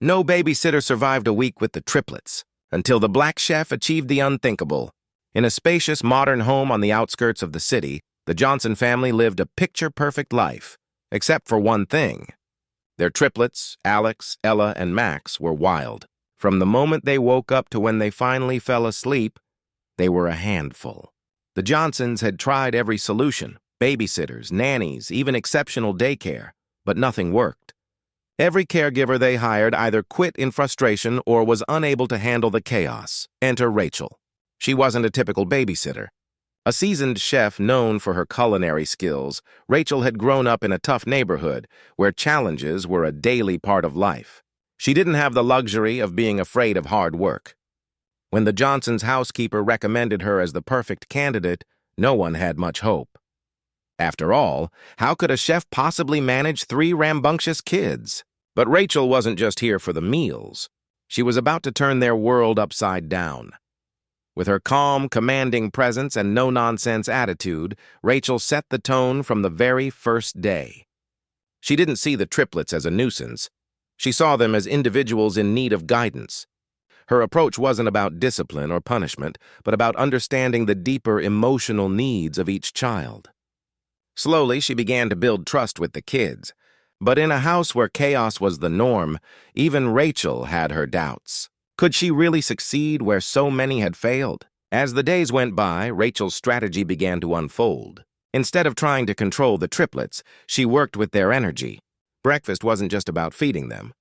No babysitter survived a week with the triplets until the black chef achieved the unthinkable. In a spacious, modern home on the outskirts of the city, the Johnson family lived a picture-perfect life, except for one thing. Their triplets, Alex, Ella, and Max, were wild. From the moment they woke up to when they finally fell asleep, they were a handful. The Johnsons had tried every solution, babysitters, nannies, even exceptional daycare, but nothing worked. Every caregiver they hired either quit in frustration or was unable to handle the chaos. Enter Rachel. She wasn't a typical babysitter. A seasoned chef known for her culinary skills, Rachel had grown up in a tough neighborhood where challenges were a daily part of life. She didn't have the luxury of being afraid of hard work. When the Johnsons' housekeeper recommended her as the perfect candidate, no one had much hope. After all, how could a chef possibly manage 3 rambunctious kids? But Rachel wasn't just here for the meals. She was about to turn their world upside down. With her calm, commanding presence and no-nonsense attitude, Rachel set the tone from the very first day. She didn't see the triplets as a nuisance. She saw them as individuals in need of guidance. Her approach wasn't about discipline or punishment, but about understanding the deeper emotional needs of each child. Slowly, she began to build trust with the kids. But in a house where chaos was the norm, even Rachel had her doubts. Could she really succeed where so many had failed? As the days went by, Rachel's strategy began to unfold. Instead of trying to control the triplets, she worked with their energy. Breakfast wasn't just about feeding them.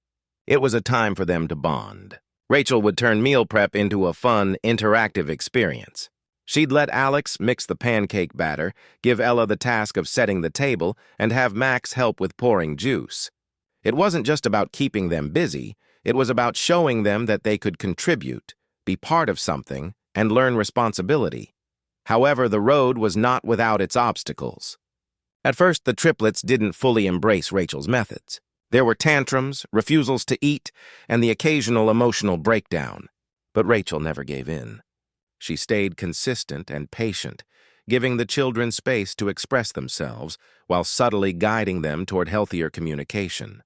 It was a time for them to bond. Rachel would turn meal prep into a fun, interactive experience. She'd let Alex mix the pancake batter, give Ella the task of setting the table, and have Max help with pouring juice. It wasn't just about keeping them busy, it was about showing them that they could contribute, be part of something, and learn responsibility. However, the road was not without its obstacles. At first, the triplets didn't fully embrace Rachel's methods. There were tantrums, refusals to eat, and the occasional emotional breakdown. But Rachel never gave in. She stayed consistent and patient, giving the children space to express themselves while subtly guiding them toward healthier communication.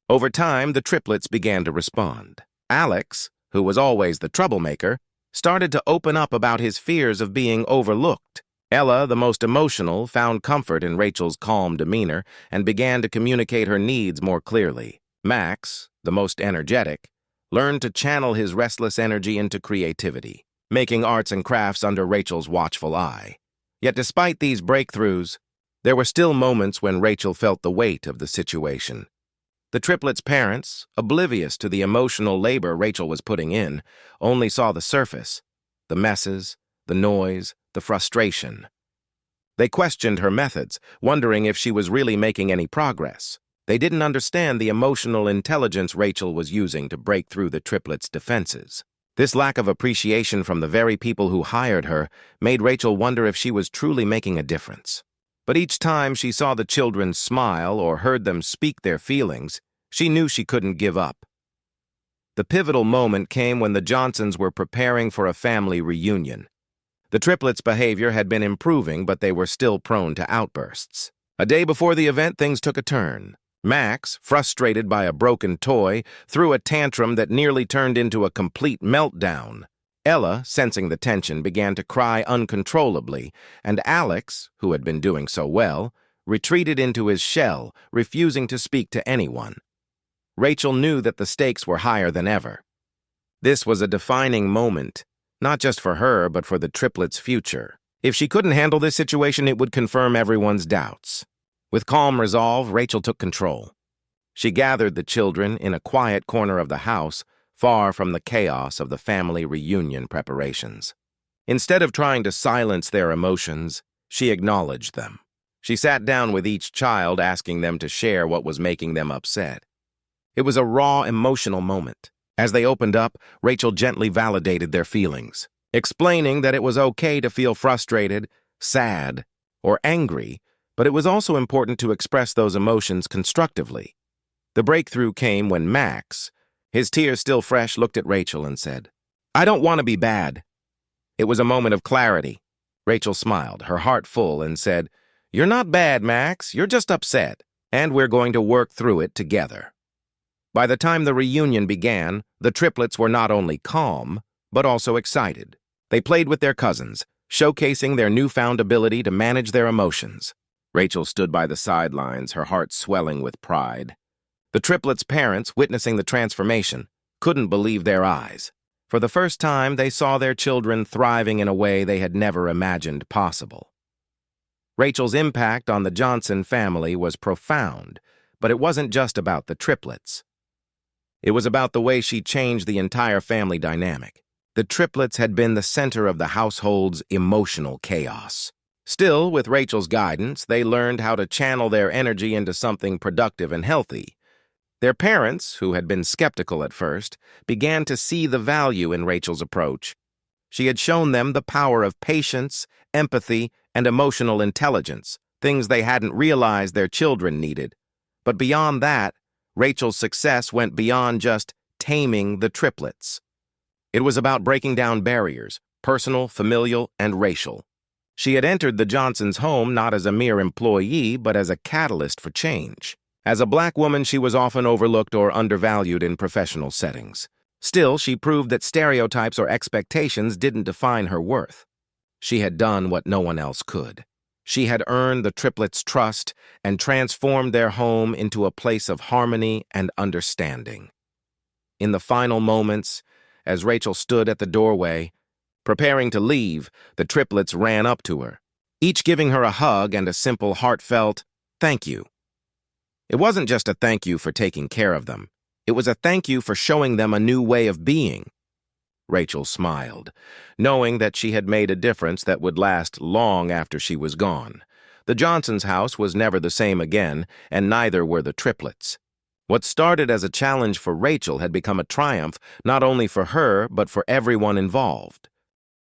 Over time, the triplets began to respond. Alex, who was always the troublemaker, started to open up about his fears of being overlooked. Ella, the most emotional, found comfort in Rachel's calm demeanor and began to communicate her needs more clearly. Max, the most energetic, learned to channel his restless energy into creativity, making arts and crafts under Rachel's watchful eye. Yet despite these breakthroughs, there were still moments when Rachel felt the weight of the situation. The triplets' parents, oblivious to the emotional labor Rachel was putting in, only saw the surface, the messes, the noise, the frustration. They questioned her methods, wondering if she was really making any progress. They didn't understand the emotional intelligence Rachel was using to break through the triplets' defenses. This lack of appreciation from the very people who hired her made Rachel wonder if she was truly making a difference. But each time she saw the children smile or heard them speak their feelings, she knew she couldn't give up. The pivotal moment came when the Johnsons were preparing for a family reunion. The triplets' behavior had been improving, but they were still prone to outbursts. A day before the event, things took a turn. Max, frustrated by a broken toy, threw a tantrum that nearly turned into a complete meltdown. Ella, sensing the tension, began to cry uncontrollably, and Alex, who had been doing so well, retreated into his shell, refusing to speak to anyone. Rachel knew that the stakes were higher than ever. This was a defining moment, not just for her, but for the triplets' future. If she couldn't handle this situation, it would confirm everyone's doubts. With calm resolve, Rachel took control. She gathered the children in a quiet corner of the house, far from the chaos of the family reunion preparations. Instead of trying to silence their emotions, she acknowledged them. She sat down with each child, asking them to share what was making them upset. It was a raw, emotional moment. As they opened up, Rachel gently validated their feelings, explaining that it was okay to feel frustrated, sad, or angry, but it was also important to express those emotions constructively. The breakthrough came when Max, his tears still fresh, looked at Rachel and said, "I don't want to be bad." It was a moment of clarity. Rachel smiled, her heart full, and said, "You're not bad, Max. You're just upset, and we're going to work through it together." By the time the reunion began, the triplets were not only calm, but also excited. They played with their cousins, showcasing their newfound ability to manage their emotions. Rachel stood by the sidelines, her heart swelling with pride. The triplets' parents, witnessing the transformation, couldn't believe their eyes. For the first time, they saw their children thriving in a way they had never imagined possible. Rachel's impact on the Johnson family was profound, but it wasn't just about the triplets. It was about the way she changed the entire family dynamic. The triplets had been the center of the household's emotional chaos. Still, with Rachel's guidance, they learned how to channel their energy into something productive and healthy. Their parents, who had been skeptical at first, began to see the value in Rachel's approach. She had shown them the power of patience, empathy, and emotional intelligence, things they hadn't realized their children needed. But beyond that, Rachel's success went beyond just taming the triplets. It was about breaking down barriers, personal, familial, and racial. She had entered the Johnsons' home not as a mere employee, but as a catalyst for change. As a black woman, she was often overlooked or undervalued in professional settings. Still, she proved that stereotypes or expectations didn't define her worth. She had done what no one else could. She had earned the triplets' trust and transformed their home into a place of harmony and understanding. In the final moments, as Rachel stood at the doorway, preparing to leave, the triplets ran up to her, each giving her a hug and a simple, heartfelt, "Thank you." It wasn't just a thank you for taking care of them. It was a thank you for showing them a new way of being. Rachel smiled, knowing that she had made a difference that would last long after she was gone. The Johnsons' house was never the same again, and neither were the triplets. What started as a challenge for Rachel had become a triumph not only for her, but for everyone involved.